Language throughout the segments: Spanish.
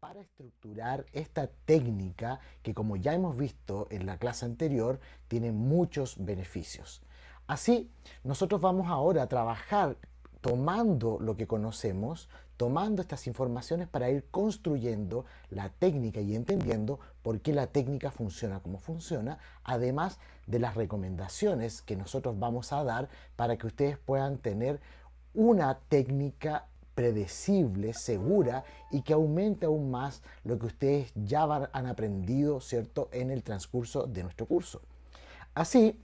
para estructurar esta técnica que, como ya hemos visto en la clase anterior, tiene muchos beneficios. Así, nosotros vamos ahora a trabajar tomando lo que conocemos, tomando estas informaciones para ir construyendo la técnica y entendiendo por qué la técnica funciona como funciona, además de las recomendaciones que nosotros vamos a dar para que ustedes puedan tener una técnica predecible, segura y que aumente aún más lo que ustedes ya han aprendido, ¿cierto?, en el transcurso de nuestro curso. Así,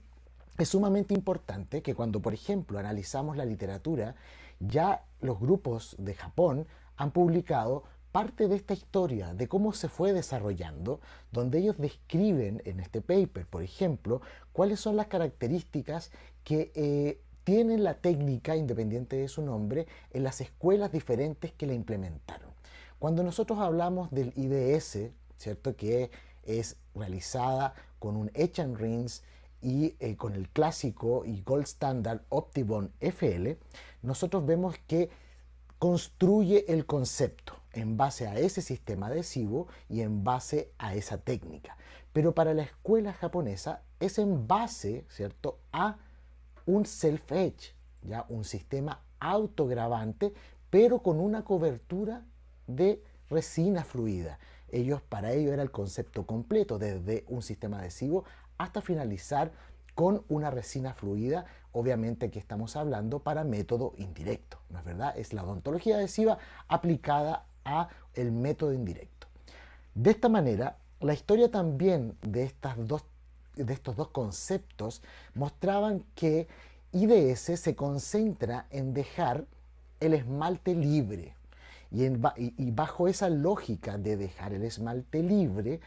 es sumamente importante que cuando, por ejemplo, analizamos la literatura, ya los grupos de Japón han publicado parte de esta historia, de cómo se fue desarrollando, donde ellos describen en este paper, por ejemplo, cuáles son las características que tiene la técnica, independiente de su nombre, en las escuelas diferentes que la implementaron. Cuando nosotros hablamos del IDS, ¿cierto?, que es realizada con un Etch and Rinse y con el clásico y gold standard OptiBond FL, nosotros vemos que construye el concepto en base a ese sistema adhesivo y en base a esa técnica. Pero para la escuela japonesa es en base, ¿cierto?, a un self-edge, ya un sistema autogravante, pero con una cobertura de resina fluida. Para ellos era el concepto completo, desde un sistema adhesivo hasta finalizar con una resina fluida. Obviamente aquí estamos hablando para método indirecto, ¿no es verdad? Es la odontología adhesiva aplicada a el método indirecto. De esta manera, la historia también de estos dos conceptos mostraban que IDS se concentra en dejar el esmalte libre. Y bajo esa lógica de dejar el esmalte libre,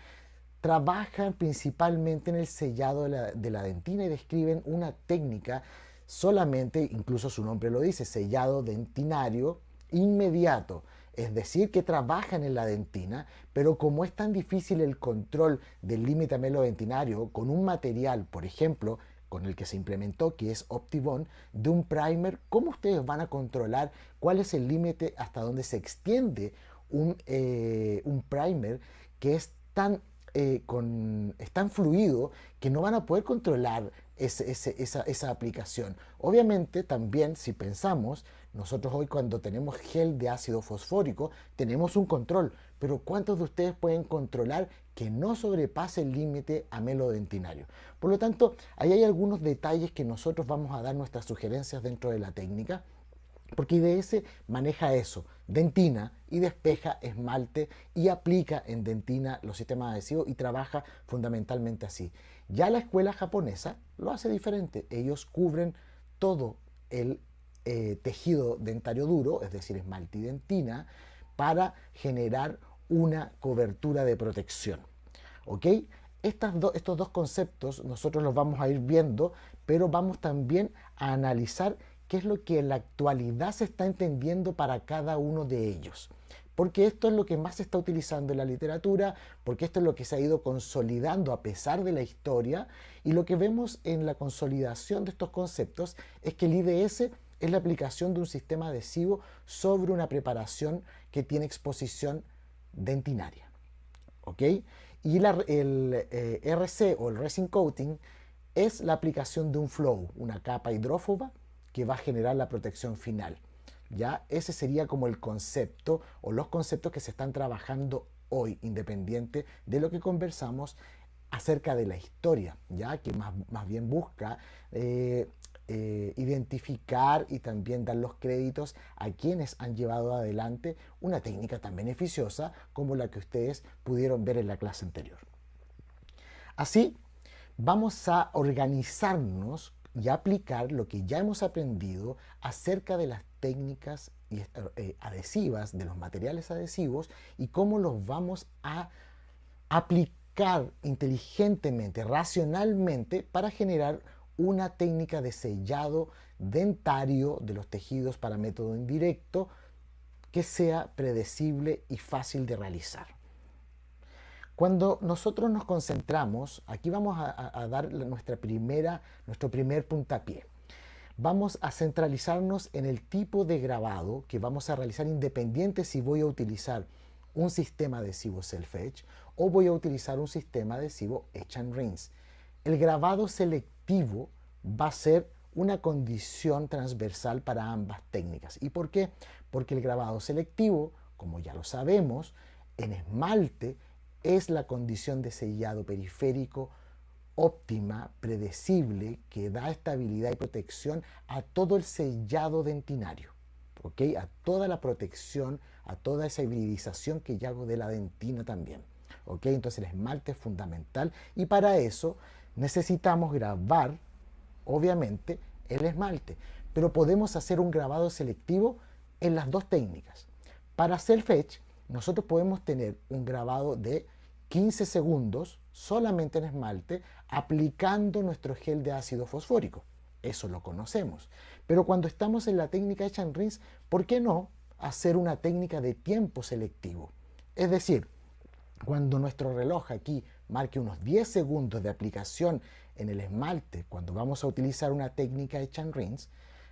trabajan principalmente en el sellado de la dentina y describen una técnica solamente, incluso su nombre lo dice, sellado dentinario inmediato. Es decir, que trabajan en la dentina, pero como es tan difícil el control del límite amelodentinario con un material, por ejemplo, con el que se implementó, que es OptiBond, de un primer, ¿cómo ustedes van a controlar cuál es el límite hasta donde se extiende un primer que es tan fluido que no van a poder controlar esa aplicación? Obviamente también, si pensamos, nosotros hoy cuando tenemos gel de ácido fosfórico tenemos un control, pero ¿cuántos de ustedes pueden controlar que no sobrepase el límite amelodentinario? Por lo tanto, ahí hay algunos detalles que nosotros vamos a dar nuestras sugerencias dentro de la técnica, porque IDS maneja eso, dentina, y despeja esmalte y aplica en dentina los sistemas adhesivos y trabaja fundamentalmente así. Ya la escuela japonesa lo hace diferente. Ellos cubren todo el tejido dentario duro, es decir, esmalte y dentina, para generar una cobertura de protección. ¿Ok? Estos dos conceptos nosotros los vamos a ir viendo, pero vamos también a analizar qué es lo que en la actualidad se está entendiendo para cada uno de ellos. Porque esto es lo que más se está utilizando en la literatura, porque esto es lo que se ha ido consolidando a pesar de la historia, y lo que vemos en la consolidación de estos conceptos es que el IDS es la aplicación de un sistema adhesivo sobre una preparación que tiene exposición dentinaria. ¿Ok? Y el RC o el resin coating es la aplicación de un flow, una capa hidrófoba que va a generar la protección final. ¿Ya? Ese sería como el concepto o los conceptos que se están trabajando hoy, independiente de lo que conversamos acerca de la historia, ¿ya? Que más bien busca identificar y también dar los créditos a quienes han llevado adelante una técnica tan beneficiosa como la que ustedes pudieron ver en la clase anterior. Así, vamos a organizarnos y aplicar lo que ya hemos aprendido acerca de las técnicas adhesivas, de los materiales adhesivos y cómo los vamos a aplicar inteligentemente, racionalmente, para generar una técnica de sellado dentario de los tejidos para método indirecto que sea predecible y fácil de realizar. Cuando nosotros nos concentramos, aquí vamos a dar nuestro primer puntapié. Vamos a centralizarnos en el tipo de grabado que vamos a realizar, independiente si voy a utilizar un sistema adhesivo self-etch o voy a utilizar un sistema adhesivo etch and rinse. El grabado selectivo va a ser una condición transversal para ambas técnicas. ¿Y por qué? Porque el grabado selectivo, como ya lo sabemos, en esmalte es la condición de sellado periférico óptima, predecible, que da estabilidad y protección a todo el sellado dentinario, ¿ok? A toda la protección, a toda esa hibridización que yo hago de la dentina también, ¿ok? Entonces el esmalte es fundamental y para eso necesitamos grabar, obviamente, el esmalte, pero podemos hacer un grabado selectivo en las dos técnicas. Para self-etch, nosotros podemos tener un grabado de 15 segundos solamente en esmalte aplicando nuestro gel de ácido fosfórico. Eso lo conocemos. Pero cuando estamos en la técnica etch and rinse, ¿por qué no hacer una técnica de tiempo selectivo? Es decir, cuando nuestro reloj aquí marque unos 10 segundos de aplicación en el esmalte, cuando vamos a utilizar una técnica etch and rinse,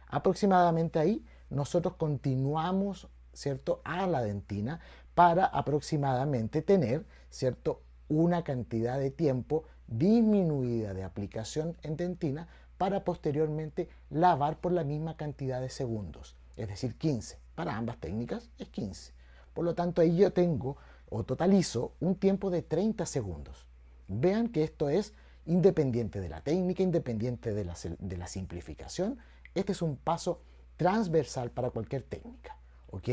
aproximadamente ahí nosotros continuamos, ¿cierto?, a la dentina para aproximadamente tener, ¿cierto?, una cantidad de tiempo disminuida de aplicación en dentina para posteriormente lavar por la misma cantidad de segundos, es decir, 15. Para ambas técnicas es 15. Por lo tanto, ahí yo tengo o totalizo un tiempo de 30 segundos. Vean que esto es independiente de la técnica, independiente de la simplificación. Este es un paso transversal para cualquier técnica, ¿ok?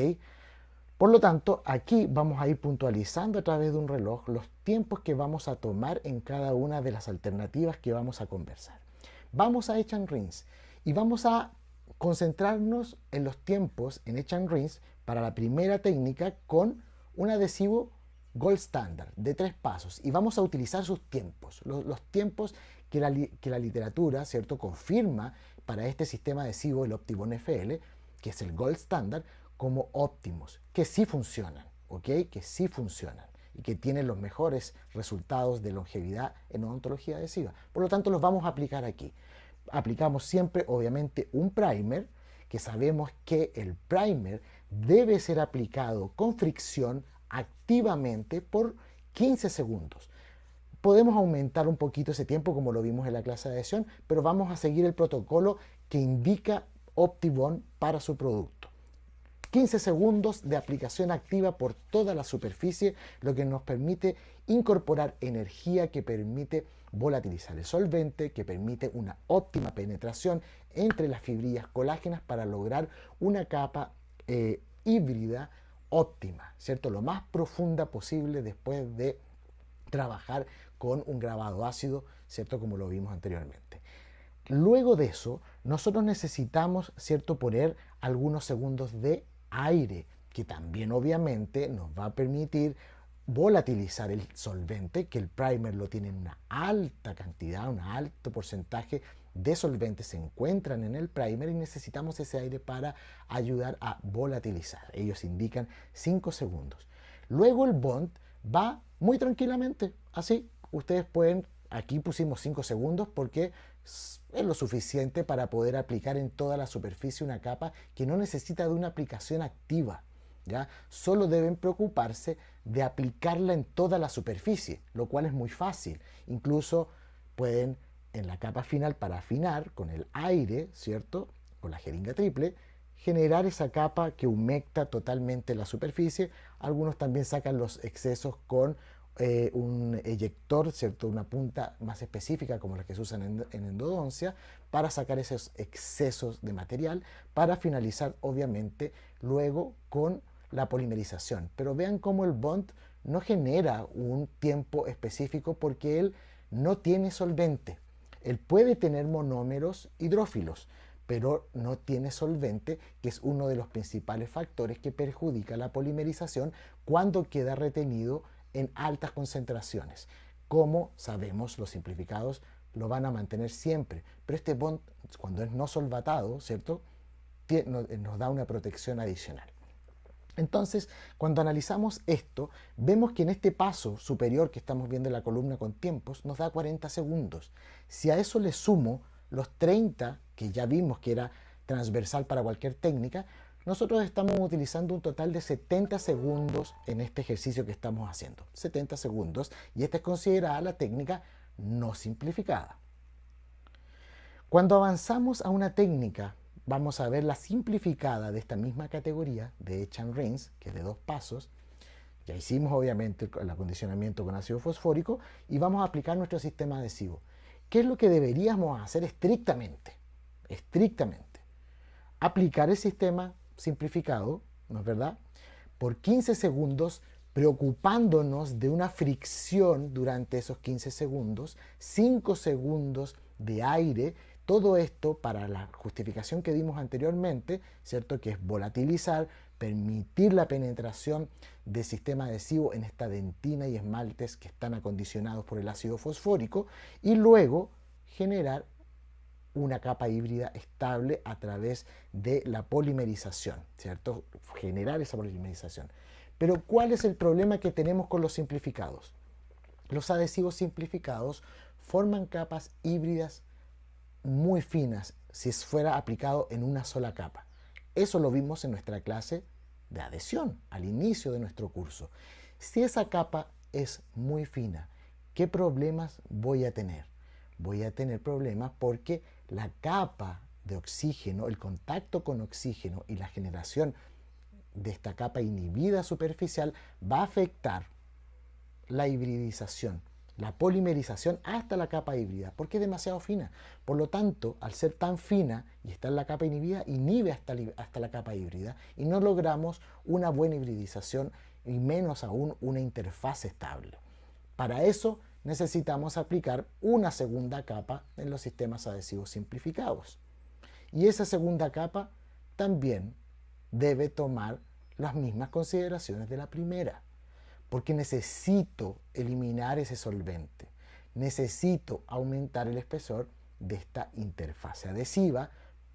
Por lo tanto, aquí vamos a ir puntualizando a través de un reloj los tiempos que vamos a tomar en cada una de las alternativas que vamos a conversar. Vamos a etch and rinse y vamos a concentrarnos en los tiempos en etch and rinse para la primera técnica con un adhesivo Gold Standard de 3 pasos y vamos a utilizar sus tiempos, los tiempos que la literatura, ¿cierto?, confirma para este sistema adhesivo, el Optibond FL, que es el Gold Standard, como óptimos, que sí funcionan, ¿ok? Que sí funcionan y que tienen los mejores resultados de longevidad en odontología adhesiva. Por lo tanto, los vamos a aplicar aquí. Aplicamos siempre, obviamente, un primer, que sabemos que el primer debe ser aplicado con fricción activamente por 15 segundos. Podemos aumentar un poquito ese tiempo como lo vimos en la clase de adhesión, pero vamos a seguir el protocolo que indica Optibond para su producto. 15 segundos de aplicación activa por toda la superficie, lo que nos permite incorporar energía que permite volatilizar el solvente, que permite una óptima penetración entre las fibrillas colágenas para lograr una capa híbrida óptima, ¿cierto? Lo más profunda posible después de trabajar con un grabado ácido, ¿cierto? Como lo vimos anteriormente. Luego de eso, nosotros necesitamos, ¿cierto?, poner algunos segundos de aire, que también obviamente nos va a permitir volatilizar el solvente, que el primer lo tiene en una alta cantidad, un alto porcentaje de solventes se encuentran en el primer y necesitamos ese aire para ayudar a volatilizar. Ellos indican 5 segundos. Luego el bond va muy tranquilamente, así ustedes pueden, aquí pusimos 5 segundos porque es lo suficiente para poder aplicar en toda la superficie una capa que no necesita de una aplicación activa, ¿ya? Solo deben preocuparse de aplicarla en toda la superficie, lo cual es muy fácil. Incluso pueden en la capa final para afinar con el aire, ¿cierto?, con la jeringa triple, generar esa capa que humecta totalmente la superficie. Algunos también sacan los excesos con un eyector, ¿cierto?, una punta más específica como las que se usan en endodoncia para sacar esos excesos de material para finalizar obviamente luego con la polimerización. Pero vean cómo el bond no genera un tiempo específico porque él no tiene solvente. Él puede tener monómeros hidrófilos, pero no tiene solvente, que es uno de los principales factores que perjudica la polimerización cuando queda retenido en altas concentraciones. Como sabemos, los simplificados lo van a mantener siempre, pero este bond, cuando es no solvatado, ¿cierto?, nos da una protección adicional. Entonces, cuando analizamos esto, vemos que en este paso superior que estamos viendo en la columna con tiempos, nos da 40 segundos. Si a eso le sumo los 30, que ya vimos que era transversal para cualquier técnica, nosotros estamos utilizando un total de 70 segundos en este ejercicio que estamos haciendo. 70 segundos, y esta es considerada la técnica no simplificada. Cuando avanzamos a una técnica, vamos a ver la simplificada de esta misma categoría de Etch and Rinse, que es de 2 pasos. Ya hicimos obviamente el acondicionamiento con ácido fosfórico y vamos a aplicar nuestro sistema adhesivo. ¿Qué es lo que deberíamos hacer estrictamente? Estrictamente. Aplicar el sistema simplificado, ¿no es verdad? Por 15 segundos, preocupándonos de una fricción durante esos 15 segundos, 5 segundos de aire, todo esto para la justificación que dimos anteriormente, ¿cierto? Que es volatilizar, permitir la penetración del sistema adhesivo en esta dentina y esmaltes que están acondicionados por el ácido fosfórico, y luego generar una capa híbrida estable a través de la polimerización, ¿cierto? Generar esa polimerización. Pero ¿cuál es el problema que tenemos con los simplificados? Los adhesivos simplificados forman capas híbridas muy finas si fuera aplicado en una sola capa. Eso lo vimos en nuestra clase de adhesión, al inicio de nuestro curso. Si esa capa es muy fina, ¿qué problemas voy a tener? Voy a tener problemas porque la capa de oxígeno, el contacto con oxígeno y la generación de esta capa inhibida superficial va a afectar la hibridización, la polimerización hasta la capa híbrida, porque es demasiado fina. Por lo tanto, al ser tan fina y estar en la capa inhibida, inhibe hasta la capa híbrida y no logramos una buena hibridización y menos aún una interfaz estable. Para eso necesitamos aplicar una segunda capa en los sistemas adhesivos simplificados. Y esa segunda capa también debe tomar las mismas consideraciones de la primera, porque necesito eliminar ese solvente, necesito aumentar el espesor de esta interfase adhesiva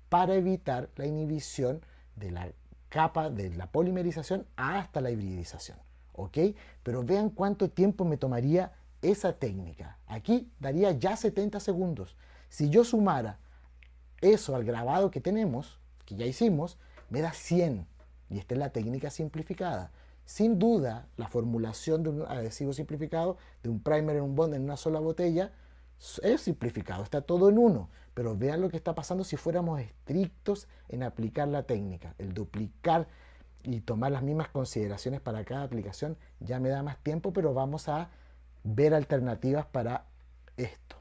para evitar la inhibición de la capa de la polimerización hasta la hibridización. ¿Ok? Pero vean cuánto tiempo me tomaría esa técnica. Aquí daría ya 70 segundos. Si yo sumara eso al grabado que tenemos, que ya hicimos, me da 100. Y esta es la técnica simplificada. Sin duda, la formulación de un adhesivo simplificado, de un primer en un bond en una sola botella, es simplificado, está todo en uno. Pero vean lo que está pasando si fuéramos estrictos en aplicar la técnica. El duplicar y tomar las mismas consideraciones para cada aplicación ya me da más tiempo, pero vamos a ver alternativas para esto.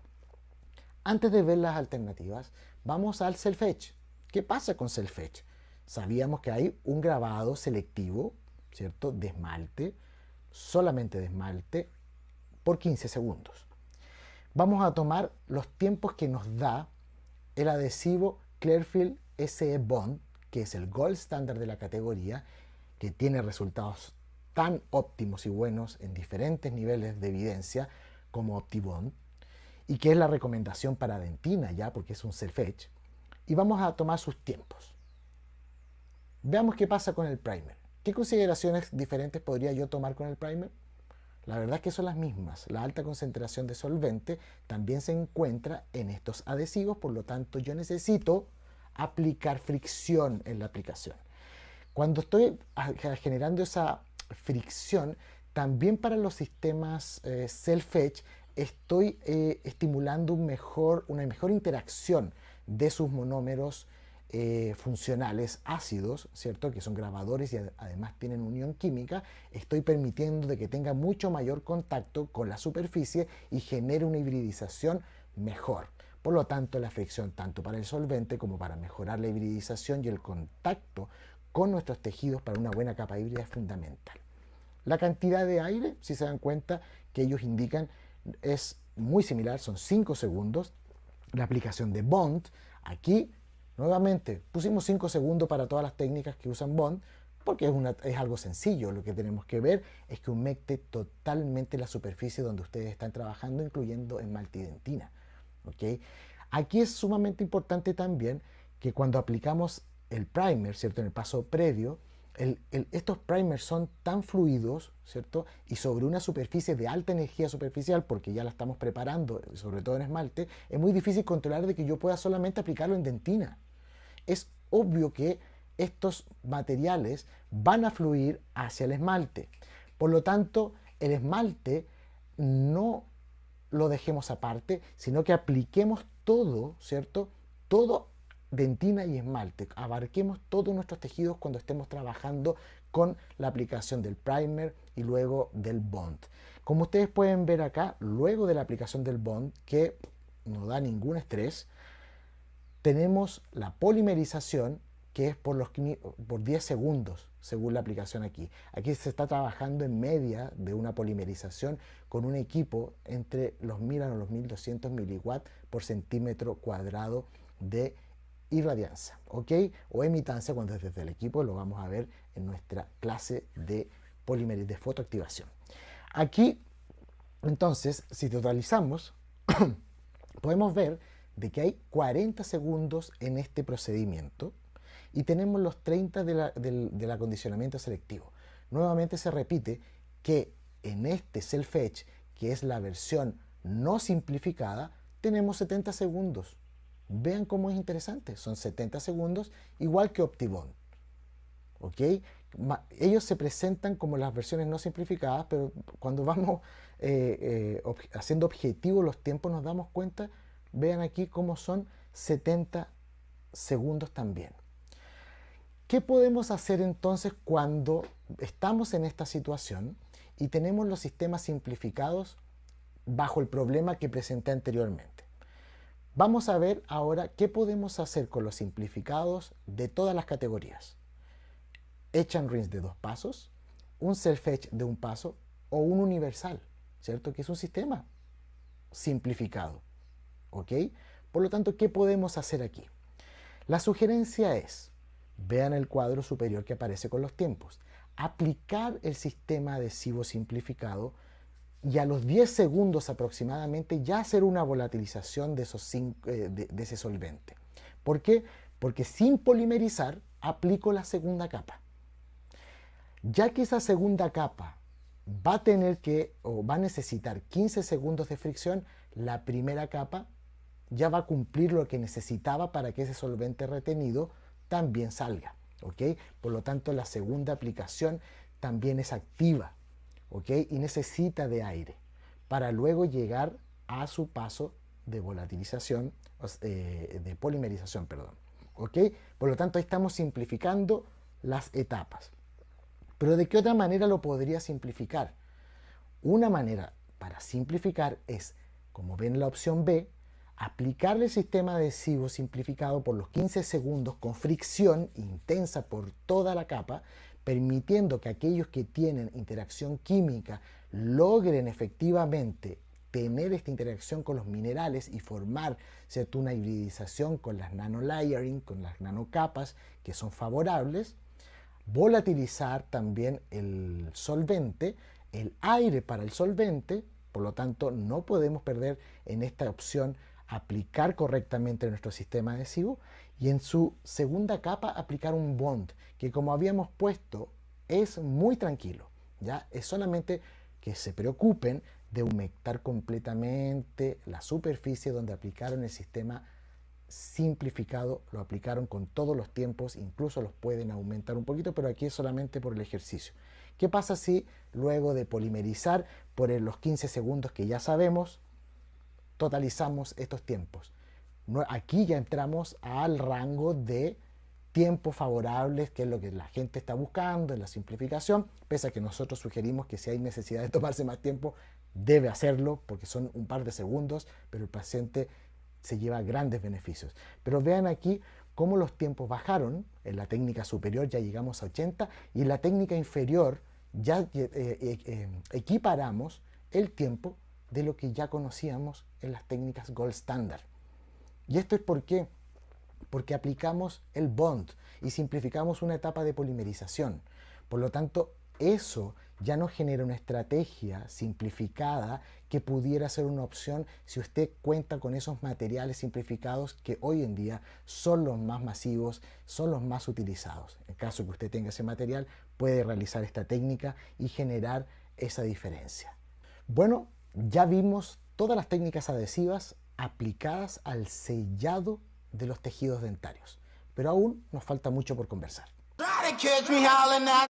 Antes de ver las alternativas, vamos al self-etch. ¿Qué pasa con self-etch? Sabíamos que hay un grabado selectivo, ¿cierto? De esmalte, solamente de esmalte, por 15 segundos. Vamos a tomar los tiempos que nos da el adhesivo Clearfield SE Bond, que es el gold standard de la categoría, que tiene resultados tan óptimos y buenos en diferentes niveles de evidencia como OptiBond, y que es la recomendación para dentina ya, porque es un self-etch. Y vamos a tomar sus tiempos. Veamos qué pasa con el primer. ¿Qué consideraciones diferentes podría yo tomar con el primer? La verdad es que son las mismas. La alta concentración de solvente también se encuentra en estos adhesivos, por lo tanto yo necesito aplicar fricción en la aplicación. Cuando estoy generando esa fricción, también para los sistemas self-etch estoy estimulando una mejor interacción de sus monómeros funcionales ácidos, ¿cierto? Que son grabadores y además tienen unión química. Estoy permitiendo de que tenga mucho mayor contacto con la superficie y genere una hibridización mejor. Por lo tanto, la fricción tanto para el solvente como para mejorar la hibridización y el contacto con nuestros tejidos para una buena capa híbrida es fundamental. La cantidad de aire, si se dan cuenta que ellos indican, es muy similar, son 5 segundos. La aplicación de Bond, aquí nuevamente pusimos 5 segundos para todas las técnicas que usan Bond, porque es algo sencillo. Lo que tenemos que ver es que humecte totalmente la superficie donde ustedes están trabajando, incluyendo esmalte y dentina. ¿Okay? Aquí es sumamente importante también que cuando aplicamos el primer, ¿cierto? En el paso previo, estos primers son tan fluidos, ¿cierto? Y sobre una superficie de alta energía superficial, porque ya la estamos preparando, sobre todo en esmalte, es muy difícil controlar de que yo pueda solamente aplicarlo en dentina. Es obvio que estos materiales van a fluir hacia el esmalte. Por lo tanto, el esmalte no lo dejemos aparte, sino que apliquemos todo, ¿cierto? Todo dentina y esmalte. Abarquemos todos nuestros tejidos cuando estemos trabajando con la aplicación del primer y luego del bond. Como ustedes pueden ver acá, luego de la aplicación del bond, que no da ningún estrés, tenemos la polimerización, que es por 10 segundos, según la aplicación aquí. Aquí se está trabajando en media de una polimerización con un equipo entre los 1000 a los 1200 miliwatts por centímetro cuadrado de irradianza, ¿ok? O emitancia, cuando es desde el equipo, lo vamos a ver en nuestra clase de de fotoactivación. Aquí, entonces, si totalizamos, podemos ver de que hay 40 segundos en este procedimiento y tenemos los 30 del acondicionamiento selectivo. Nuevamente se repite que en este self-etch, que es la versión no simplificada, tenemos 70 segundos. Vean cómo es interesante, son 70 segundos, igual que OptiBond. ¿Ok? Ellos se presentan como las versiones no simplificadas, pero cuando vamos haciendo objetivos los tiempos nos damos cuenta, vean aquí cómo son 70 segundos también. ¿Qué podemos hacer entonces cuando estamos en esta situación y tenemos los sistemas simplificados bajo el problema que presenté anteriormente? Vamos a ver ahora qué podemos hacer con los simplificados de todas las categorías. Etch and rinse de 2 pasos, un self-etch de 1 paso o un universal, ¿cierto? Que es un sistema simplificado, ¿ok? Por lo tanto, ¿qué podemos hacer aquí? La sugerencia es, vean el cuadro superior que aparece con los tiempos, aplicar el sistema adhesivo simplificado y a los 10 segundos aproximadamente ya hacer una volatilización de ese solvente. ¿Por qué? Porque sin polimerizar aplico la segunda capa. Ya que esa segunda capa va a tener o va a necesitar 15 segundos de fricción, la primera capa ya va a cumplir lo que necesitaba para que ese solvente retenido también salga, ¿ok? Por lo tanto, la segunda aplicación también es activa, ¿ok? Y necesita de aire para luego llegar a su paso de volatilización, de polimerización, perdón, ¿ok? Por lo tanto, ahí estamos simplificando las etapas. Pero ¿de qué otra manera lo podría simplificar? Una manera para simplificar es, como ven en la opción B, aplicarle el sistema adhesivo simplificado por los 15 segundos con fricción intensa por toda la capa, permitiendo que aquellos que tienen interacción química logren efectivamente tener esta interacción con los minerales y formar, ¿cierto?, una hibridización con las nanolayering, con las nanocapas que son favorables. Volatilizar también el solvente, el aire para el solvente, por lo tanto no podemos perder en esta opción aplicar correctamente nuestro sistema adhesivo y en su segunda capa aplicar un bond que, como habíamos puesto, es muy tranquilo, ¿ya? Es solamente que se preocupen de humectar completamente la superficie donde aplicaron el sistema simplificado, lo aplicaron con todos los tiempos, incluso los pueden aumentar un poquito, pero aquí es solamente por el ejercicio. ¿Qué pasa si luego de polimerizar por los 15 segundos que ya sabemos, totalizamos estos tiempos? Aquí ya entramos al rango de tiempos favorables, que es lo que la gente está buscando en la simplificación, pese a que nosotros sugerimos que si hay necesidad de tomarse más tiempo, debe hacerlo, porque son un par de segundos, pero el paciente se lleva grandes beneficios. Pero vean aquí cómo los tiempos bajaron. En la técnica superior ya llegamos a 80 y en la técnica inferior ya equiparamos el tiempo de lo que ya conocíamos en las técnicas Gold Standard. ¿Y esto es por qué? Porque aplicamos el bond y simplificamos una etapa de polimerización. Por lo tanto, eso ya no genera una estrategia simplificada que pudiera ser una opción si usted cuenta con esos materiales simplificados que hoy en día son los más masivos, son los más utilizados. En caso que usted tenga ese material, puede realizar esta técnica y generar esa diferencia. Bueno, ya vimos todas las técnicas adhesivas aplicadas al sellado de los tejidos dentarios. pero aún nos falta mucho por conversar. Try to catch me howling at